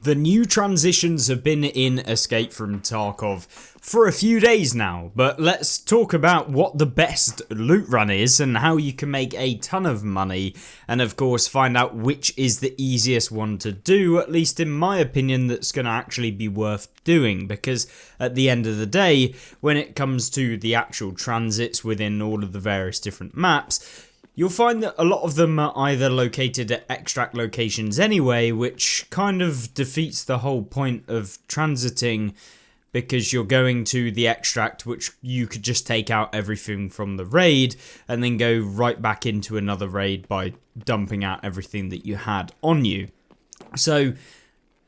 The new transitions have been in Escape from Tarkov for a few days now, but let's talk about what the best loot run is and how you can make a ton of money, and of course find out which is the easiest one to do, at least in my opinion, that's going to actually be worth doing, because at the end of the day, when it comes to the actual transits within all of the various different maps, you'll find that a lot of them are either located at extract locations anyway, which kind of defeats the whole point of transiting, because you're going to the extract, which you could just take out everything from the raid and then go right back into another raid by dumping out everything that you had on you. So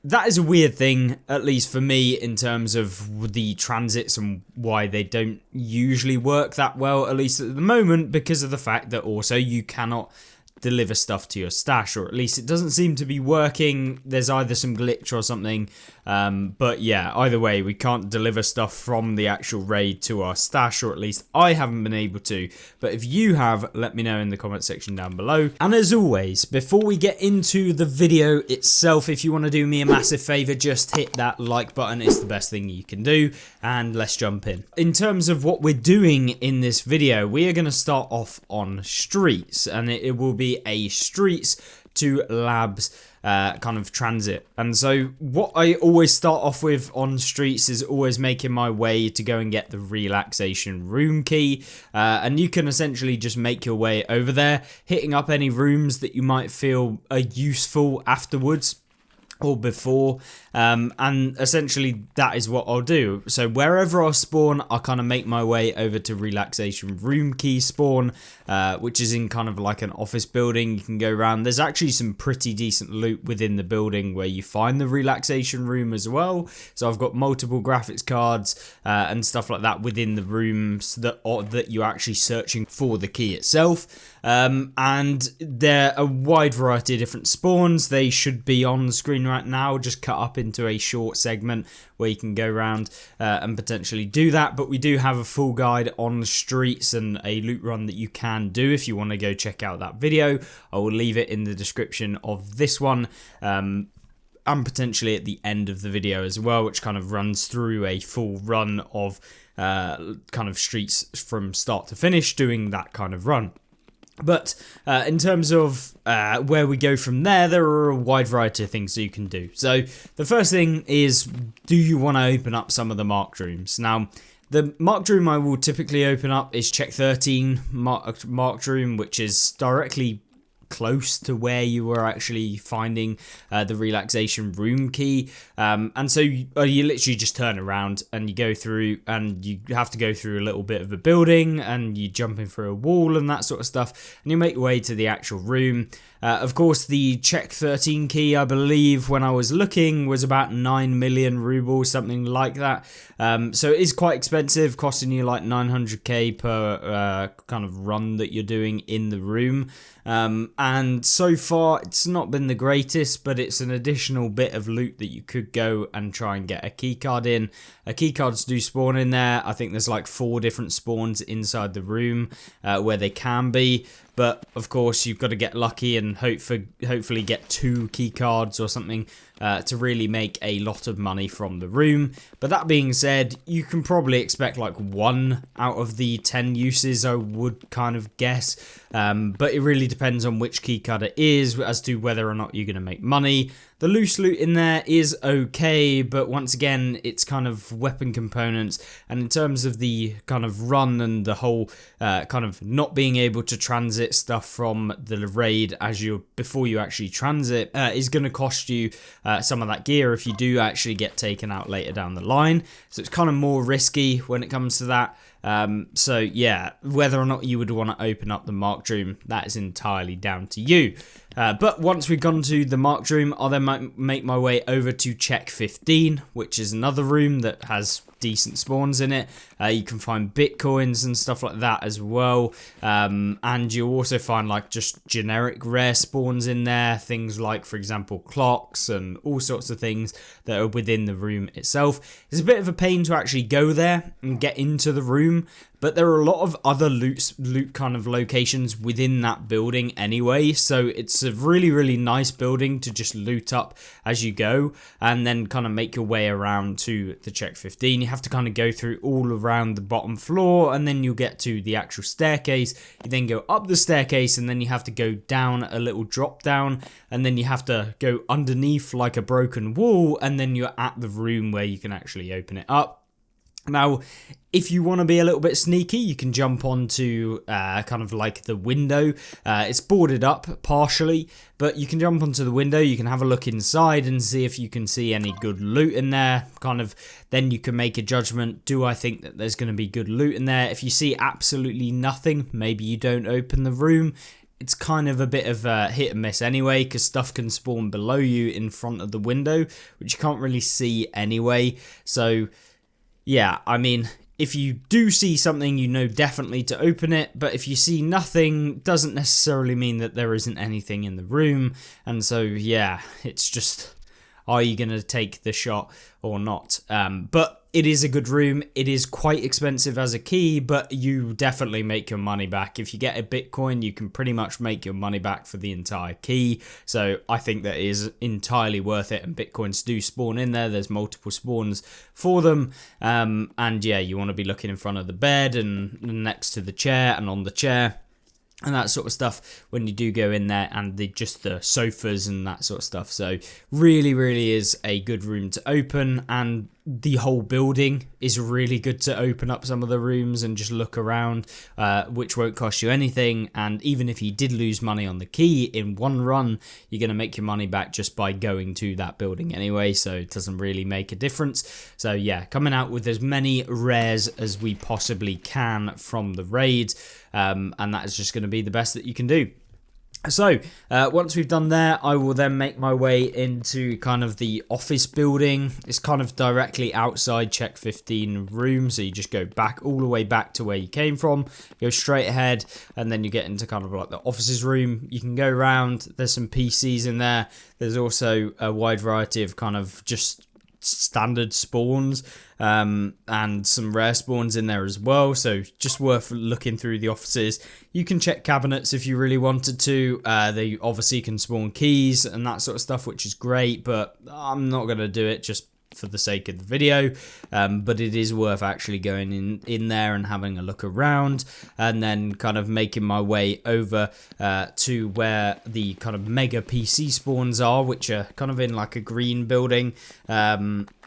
that is a weird thing, at least for me, in terms of the transits and why they don't usually work that well, at least at the moment, because of the fact that also you cannot deliver stuff to your stash, or at least it doesn't seem to be working. There's either some glitch or something, but yeah, either way, we can't deliver stuff from the actual raid to our stash, or at least I haven't been able to. But if you have, let me know in the comment section down below. And as always, before we get into the video itself, if you want to do me a massive favor, just hit that like button. It's the best thing you can do, and let's jump in. In terms of what we're doing in this video, we are going to start off on streets, and it will be a streets to labs kind of transit. And so what I always start off with on streets is always making my way to go and get the relaxation room key, and you can essentially just make your way over there, hitting up any rooms that you might feel are useful afterwards or before, and essentially that is what I'll do. So wherever I spawn, I kind of make my way over to relaxation room key spawn, which is in kind of like an office building. You can go around. There's actually some pretty decent loot within the building where you find the relaxation room as well. So I've got multiple graphics cards and stuff like that within the rooms that you're actually searching for the key itself. And there are a wide variety of different spawns. They should be on the screen right now, just cut up into a short segment where you can go around and potentially do that. But we do have a full guide on the streets and a loot run that you can do if you want to go check out that video. I will leave it in the description of this one, and potentially at the end of the video as well, which kind of runs through a full run of kind of streets from start to finish, doing that kind of run. But in terms of where we go from there, there are a wide variety of things that you can do. So the first thing is, do you want to open up some of the marked rooms? Now, the marked room I will typically open up is check 13 marked room, which is directly close to where you were actually finding the relaxation room key, and so you literally just turn around and you go through, and you have to go through a little bit of a building, and you jump in through a wall and that sort of stuff, and you make your way to the actual room. Of course, the check 13 key, I believe when I was looking, was about 9 million rubles, something like that. So it is quite expensive, costing you like 900k per kind of run that you're doing in the room. And so far, it's not been the greatest, but it's an additional bit of loot that you could go and try and get a keycard in. Keycards do spawn in there. I think there's like 4 different spawns inside the room where they can be. But of course, you've got to get lucky and hopefully get 2 keycards or something to really make a lot of money from the room. But that being said, you can probably expect like 1 out of the 10 uses, I would kind of guess. But it really depends on which keycard it is as to whether or not you're going to make money. The loose loot in there is okay, but once again, it's kind of weapon components. And in terms of the kind of run and the whole kind of not being able to transit stuff from the raid before you actually transit is going to cost you some of that gear if you do actually get taken out later down the line. So it's kind of more risky when it comes to that. So yeah, whether or not you would want to open up the marked room, that is entirely down to you. But once we've gone to the marked room, I'll then make my way over to check 15, which is another room that has decent spawns in it. You can find bitcoins and stuff like that as well, and you'll also find like just generic rare spawns in there, things like, for example, clocks and all sorts of things that are within the room itself. It's a bit of a pain to actually go there and get into the room room, but there are a lot of other loot kind of locations within that building anyway, so it's a really nice building to just loot up as you go, and then kind of make your way around to the Check 15. You have to kind of go through all around the bottom floor, and then you'll get to the actual staircase. You then go up the staircase, and then you have to go down a little drop down, and then you have to go underneath like a broken wall, and then you're at the room where you can actually open it up. Now, if you want to be a little bit sneaky, you can jump onto kind of like the window. It's boarded up partially, but you can jump onto the window. You can have a look inside and see if you can see any good loot in there. Kind of, then you can make a judgment. Do I think that there's going to be good loot in there? If you see absolutely nothing, maybe you don't open the room. It's kind of a bit of a hit and miss anyway, because stuff can spawn below you in front of the window, which you can't really see anyway. So yeah, I mean, if you do see something, you know definitely to open it, but if you see nothing, doesn't necessarily mean that there isn't anything in the room. And so yeah, it's just, are you going to take the shot or not? But it is a good room. It is quite expensive as a key, but you definitely make your money back. If you get a Bitcoin, you can pretty much make your money back for the entire key. So I think that is entirely worth it, and Bitcoins do spawn in there. There's multiple spawns for them. And yeah, you want to be looking in front of the bed and next to the chair and on the chair and that sort of stuff when you do go in there, and just the sofas and that sort of stuff. So really is a good room to open, and the whole building is really good to open up some of the rooms and just look around, which won't cost you anything. And even if you did lose money on the key in one run, you're going to make your money back just by going to that building anyway, so it doesn't really make a difference. So yeah, coming out with as many rares as we possibly can from the raid, and that is just going to be the best that you can do. So once we've done there, I will then make my way into kind of the office building. It's kind of directly outside Check 15 room, so you just go back all the way back to where you came from, go straight ahead, and then you get into kind of like the offices room. You can go around, there's some PCs in there. There's also a wide variety of kind of just standard spawns, and some rare spawns in there as well, so just worth looking through the offices. You can check cabinets if you really wanted to. They obviously can spawn keys and that sort of stuff, which is great, but I'm not going to do it just for the sake of the video, but it is worth actually going in there and having a look around, and then kind of making my way over to where the kind of mega PC spawns are, which are kind of in like a green building,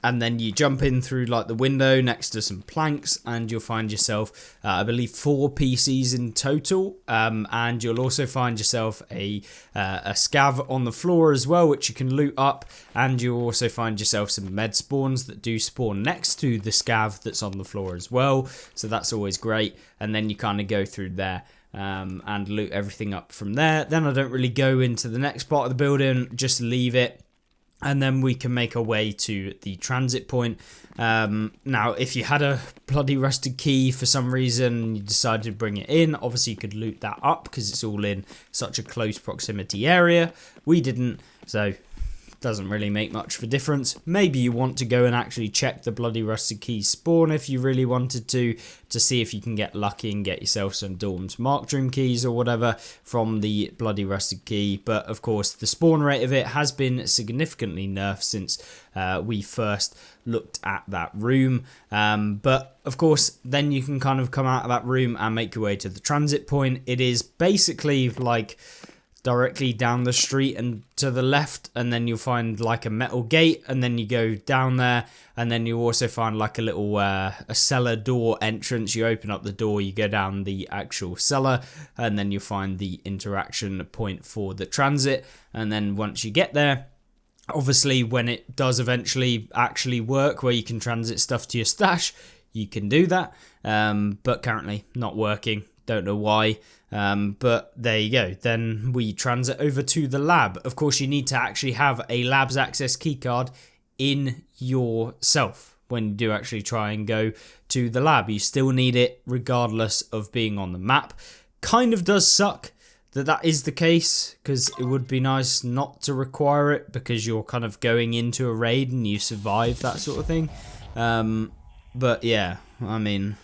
and then you jump in through like the window next to some planks, and you'll find yourself, I believe, 4 PCs in total, and you'll also find yourself a scav on the floor as well, which you can loot up, and you'll also find yourself some med spawns that do spawn next to the scav that's on the floor as well, so that's always great. And then you kind of go through there and loot everything up from there. Then I don't really go into the next part of the building, just leave it. And then we can make our way to the transit point. Now, if you had a bloody rusted key for some reason, you decided to bring it in, obviously you could loot that up because it's all in such a close proximity area. We didn't, so doesn't really make much of a difference. Maybe you want to go and actually check the bloody rusted key spawn if you really wanted to see if you can get lucky and get yourself some Dorm's Mark Room keys or whatever from the bloody rusted key. But of course, the spawn rate of it has been significantly nerfed since we first looked at that room. But of course, then you can kind of come out of that room and make your way to the transit point. It is basically like directly down the street and to the left, and then you'll find like a metal gate, and then you go down there, and then you also find like a little a cellar door entrance. You open up the door, you go down the actual cellar, and then you find the interaction point for the transit. And then once you get there, obviously when it does eventually actually work where you can transit stuff to your stash, you can do that, but currently not working. Don't know why, but there you go. Then we transit over to the lab. Of course, you need to actually have a lab's access keycard in yourself when you do actually try and go to the lab. You still need it regardless of being on the map. Kind of does suck that is the case, because it would be nice not to require it because you're kind of going into a raid and you survive, that sort of thing. But yeah, I mean,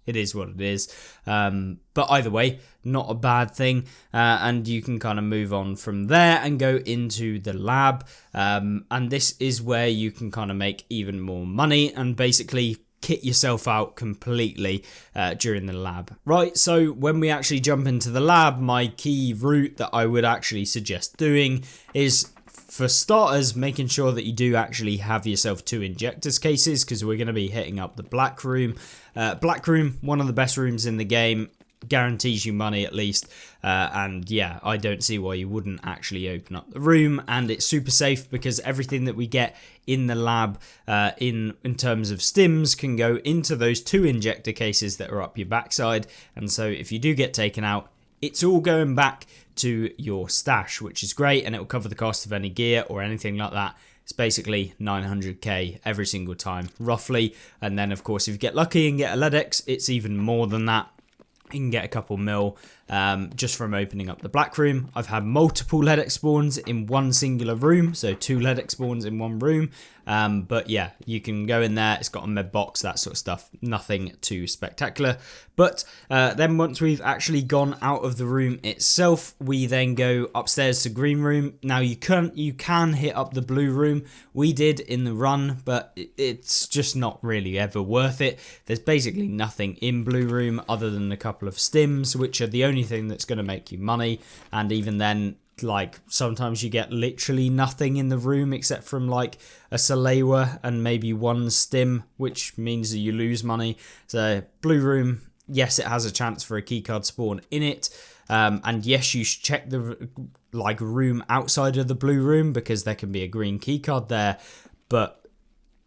it is what it is. But either way, not a bad thing. And you can kind of move on from there and go into the lab. And this is where you can kind of make even more money and basically kit yourself out completely during the lab. Right, so when we actually jump into the lab, my key route that I would actually suggest doing is, for starters, making sure that you do actually have yourself 2 injectors cases, because we're going to be hitting up the black room. Black room, one of the best rooms in the game, guarantees you money at least, and yeah, I don't see why you wouldn't actually open up the room. And it's super safe because everything that we get in the lab in terms of stims can go into those 2 injector cases that are up your backside, and so if you do get taken out, it's all going back to your stash, which is great, and it will cover the cost of any gear or anything like that. It's basically 900k every single time, roughly. And then, of course, if you get lucky and get a LEDX, it's even more than that. You can get a couple mil just from opening up the black room. I've had multiple LEDX spawns in one singular room, so 2 LEDX spawns in one room. But yeah, you can go in there. It's got a med box, that sort of stuff. Nothing too spectacular. But then once we've actually gone out of the room itself, we then go upstairs to green room. Now you can hit up the blue room. We did in the run, but it's just not really ever worth it. There's basically nothing in blue room other than a couple of stims, which are the only thing that's going to make you money. And even then, like, sometimes you get literally nothing in the room except from like a Salewa and maybe 1 stim, which means that you lose money. So blue room, yes, it has a chance for a keycard spawn in it, and yes, you should check the room outside of the blue room because there can be a green keycard there, but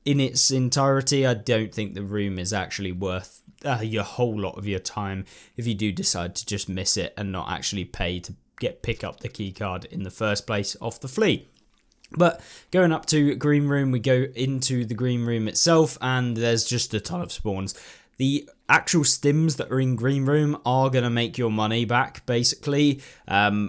in its entirety, I don't think the room is actually worth your whole lot of your time if you do decide to just miss it and not actually pay to pick up the key card in the first place off the fleet. But going up to green room, we go into the green room itself, and there's just a ton of spawns. The actual stims that are in green room are going to make your money back, basically,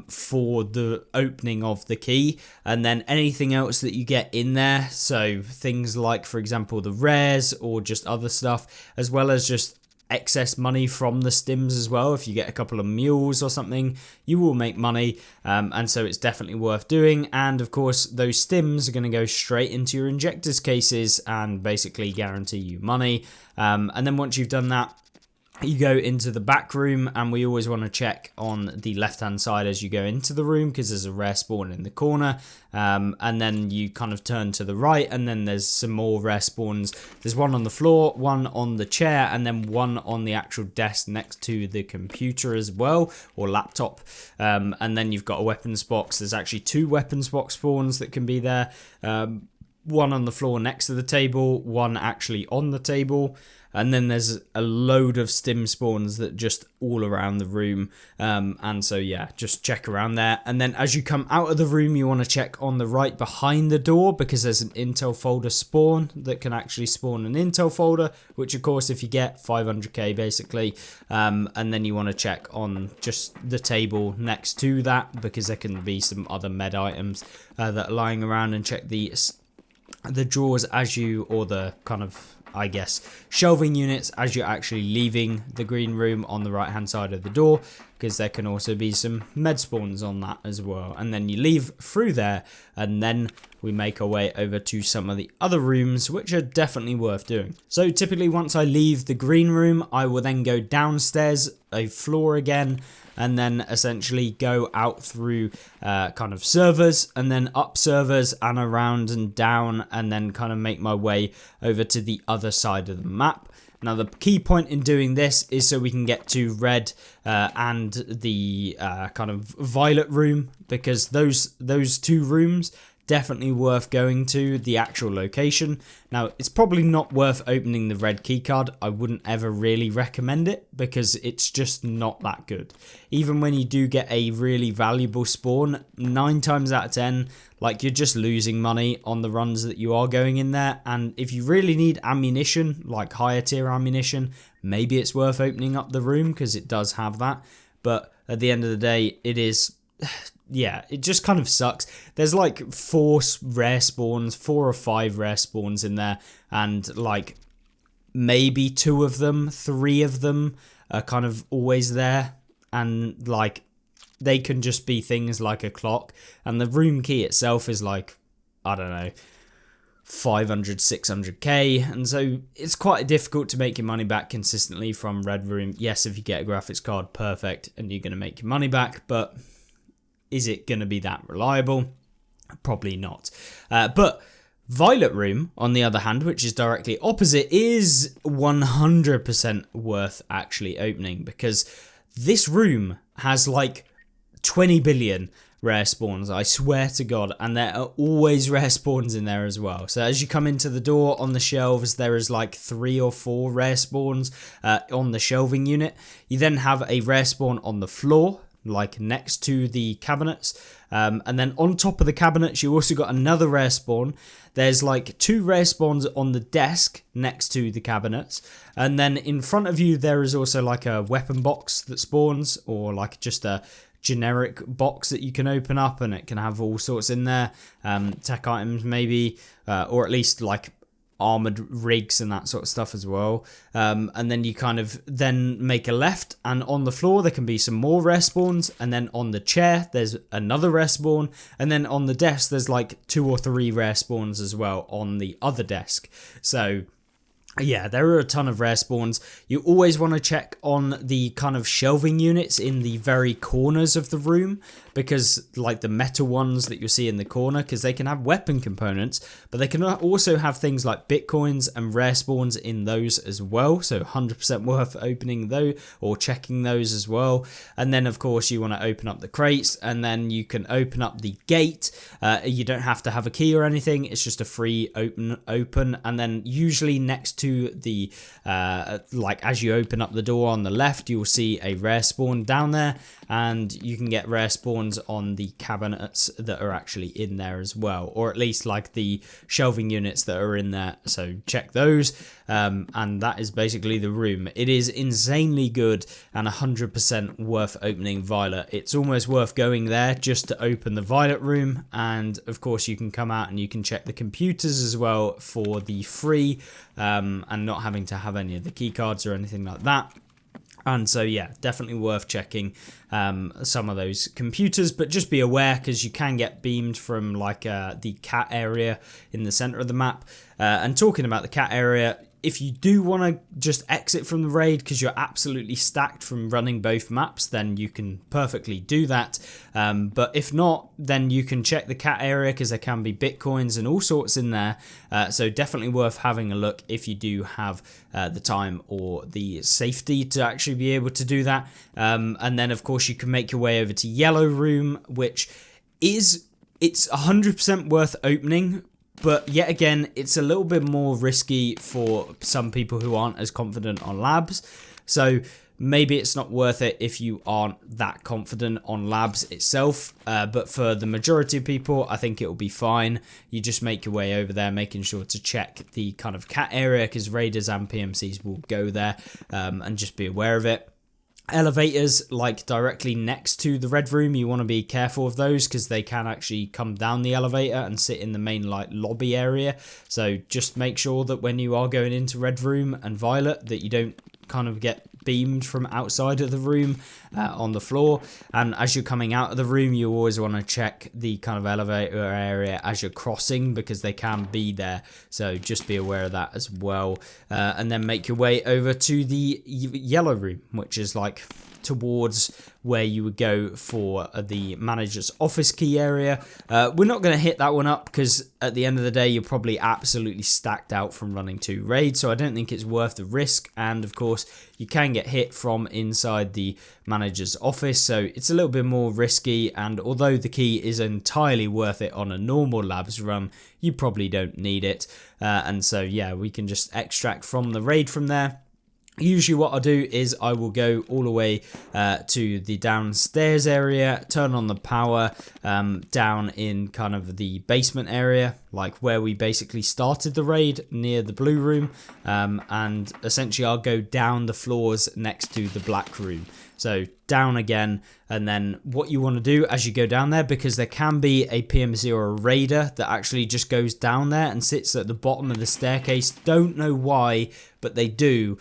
for the opening of the key. And then anything else that you get in there, so things like, for example, the rares or just other stuff, as well as just excess money from the stims as well. If you get a couple of mules or something, you will make money, and so it's definitely worth doing. And of course, those stims are going to go straight into your injectors cases and basically guarantee you money. And then once you've done that, you go into the back room, and we always want to check on the left hand side as you go into the room because there's a rare spawn in the corner, and then you kind of turn to the right, and then there's some more rare spawns. There's one on the floor, one on the chair, and then one on the actual desk next to the computer as well, or laptop. And then you've got a weapons box. There's actually 2 weapons box spawns that can be there, one on the floor next to the table, one actually on the table. And then there's a load of stim spawns that just all around the room. And so, yeah, just check around there. And then as you come out of the room, you want to check on the right behind the door because there's an intel folder spawn that can actually spawn an intel folder, which, of course, if you get 500k, basically. And then you want to check on just the table next to that because there can be some other med items that are lying around, and check the drawers as you, or the kind of, I guess, shelving units as you're actually leaving the green room on the right hand side of the door, because there can also be some med spawns on that as well. And then you leave through there, and then we make our way over to some of the other rooms, which are definitely worth doing. So typically once I leave the green room, I will then go downstairs a floor again, and then essentially go out through kind of servers, and then up servers and around and down, and then kind of make my way over to the other side of the map. Now the key point in doing this is so we can get to red and the kind of violet room, because those 2 rooms definitely worth going to the actual location. Now, it's probably not worth opening the red keycard. I wouldn't ever really recommend it because it's just not that good. Even when you do get a really valuable spawn, 9 times out of 10, like, you're just losing money on the runs that you are going in there. And if you really need ammunition, like higher tier ammunition, maybe it's worth opening up the room because it does have that. But at the end of the day, it is... yeah, it just kind of sucks. There's like 4 rare spawns, 4 or 5 rare spawns in there, and like maybe 2 of them, 3 of them are kind of always there, and like they can just be things like a clock, and the room key itself is like, I don't know, 500, 600k, and so it's quite difficult to make your money back consistently from Red Room. Yes, if you get a graphics card, perfect, and you're going to make your money back, but is it going to be that reliable? Probably not. But Violet Room, on the other hand, which is directly opposite, is 100% worth actually opening, because this room has like 20 billion rare spawns, I swear to God, and there are always rare spawns in there as well. So as you come into the door, on the shelves there is like 3 or 4 rare spawns on the shelving unit. You then have a rare spawn on the floor, like next to the cabinets, and then on top of the cabinets you also got another rare spawn. There's like 2 rare spawns on the desk next to the cabinets, and then in front of you there is also like a weapon box that spawns, or like just a generic box that you can open up, and it can have all sorts in there, tech items maybe, or at least like armored rigs and that sort of stuff as well. And then you kind of then make a left, and on the floor there can be some more rare spawns, and then on the chair there's another rare spawn, and then on the desk there's like 2 or 3 rare spawns as well on the other desk. So yeah, there are a ton of rare spawns. You always want to check on the kind of shelving units in the very corners of the room, because like the metal ones that you'll see in the corner, because they can have weapon components, but they can also have things like bitcoins and rare spawns in those as well. So 100% worth opening those or checking those as well. And then of course you want to open up the crates, and then you can open up the gate. You don't have to have a key or anything. It's just a free open, and then usually next to the like as you open up the door on the left, you will see a rare spawn down there, and you can get rare spawns on the cabinets that are actually in there as well, or at least like the shelving units that are in there. So check those, and that is basically the room. It is insanely good and 100% worth opening Violet. It's almost worth going there just to open the Violet Room, and of course you can come out and you can check the computers as well for the free, and not having to have any of the key cards or anything like that. And so yeah, definitely worth checking some of those computers, but just be aware, because you can get beamed from like the cat area in the center of the map. And talking about the cat area, if you do want to just exit from the raid because you're absolutely stacked from running both maps, then you can perfectly do that. But if not, then you can check the cat area, because there can be bitcoins and all sorts in there. So definitely worth having a look if you do have the time or the safety to actually be able to do that. And then of course you can make your way over to Yellow Room, which it's 100% worth opening. But yet again, it's a little bit more risky for some people who aren't as confident on labs. So maybe it's not worth it if you aren't that confident on labs itself. But for the majority of people, I think it will be fine. You just make your way over there, making sure to check the kind of cat area, because raiders and PMCs will go there, and just be aware of it. Elevators like directly next to the Red Room, you want to be careful of those, because they can actually come down the elevator and sit in the main like lobby area. So just make sure that when you are going into Red Room and Violet, that you don't kind of get beamed from outside of the room on the floor. And as you're coming out of the room, you always want to check the kind of elevator area as you're crossing, because they can be there. So just be aware of that as well. And then make your way over to the Yellow Room, which is like towards where you would go for the manager's office key area. We're not going to hit that one up, because at the end of the day you're probably absolutely stacked out from running 2 raids, so I don't think it's worth the risk. And of course you can get hit from inside the manager's office, so it's a little bit more risky. And although the key is entirely worth it on a normal labs run, you probably don't need it. And so yeah, we can just extract from the raid from there. Usually what I'll do is I will go all the way to the downstairs area, turn on the power down in kind of the basement area, like where we basically started the raid near the blue room, and essentially I'll go down the floors next to the black room. So down again, and then what you want to do as you go down there, because there can be a PMC or a raider that actually just goes down there and sits at the bottom of the staircase. Don't know why, but they do.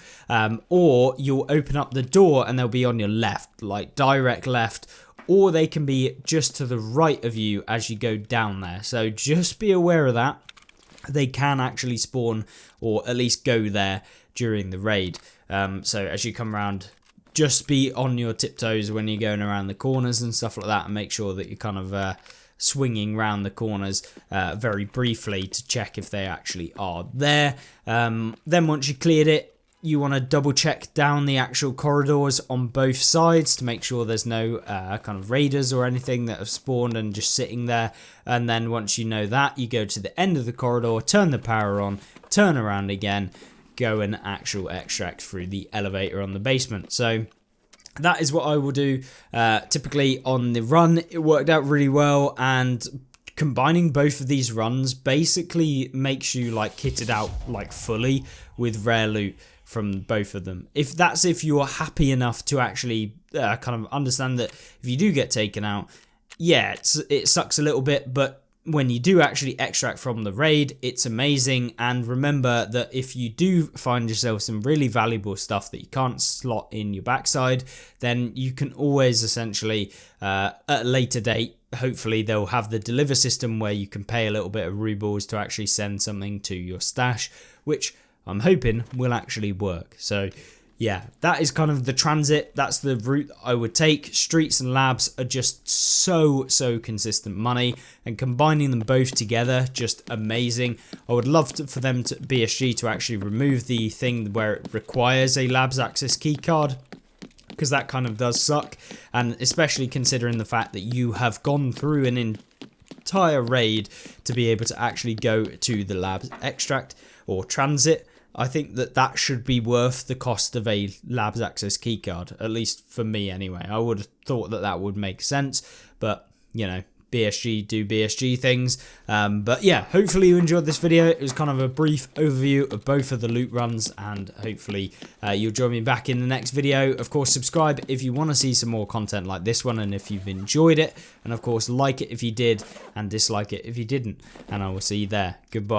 Or you'll open up the door and they'll be on your left, like direct left, or they can be just to the right of you as you go down there. So just be aware of that. They can actually spawn, or at least go there during the raid. So as you come around, just be on your tiptoes when you're going around the corners and stuff like that, and make sure that you're kind of swinging around the corners very briefly to check if they actually are there. Then once you cleared it, you want to double check down the actual corridors on both sides to make sure there's no kind of raiders or anything that have spawned and just sitting there. And then once you know that, you go to the end of the corridor, turn the power on, turn around again, go and actual extract through the elevator on the basement. So that is what I will do. Typically on the run, it worked out really well, and combining both of these runs basically makes you like kitted out like fully with rare loot from both of them. If you're happy enough to actually kind of understand that if you do get taken out, yeah, it sucks a little bit, but when you do actually extract from the raid, it's amazing. And remember that if you do find yourself some really valuable stuff that you can't slot in your backside, then you can always essentially at a later date, hopefully they'll have the deliver system where you can pay a little bit of rubles to actually send something to your stash, which I'm hoping will actually work. So yeah, that is kind of the transit. That's the route I would take. Streets and labs are just so consistent money, and combining them both together, just amazing. I would love for them to BSG to actually remove the thing where it requires a labs access keycard, because that kind of does suck. And especially considering the fact that you have gone through an entire raid to be able to actually go to the labs extract or transit, I think that should be worth the cost of a labs access keycard, at least for me anyway. I would have thought that would make sense, but you know, BSG do BSG things. But yeah, hopefully you enjoyed this video. It was kind of a brief overview of both of the loot runs, and hopefully you'll join me back in the next video. Of course, subscribe if you want to see some more content like this one, and if you've enjoyed it, and of course like it if you did, and dislike it if you didn't, and I will see you there. Goodbye.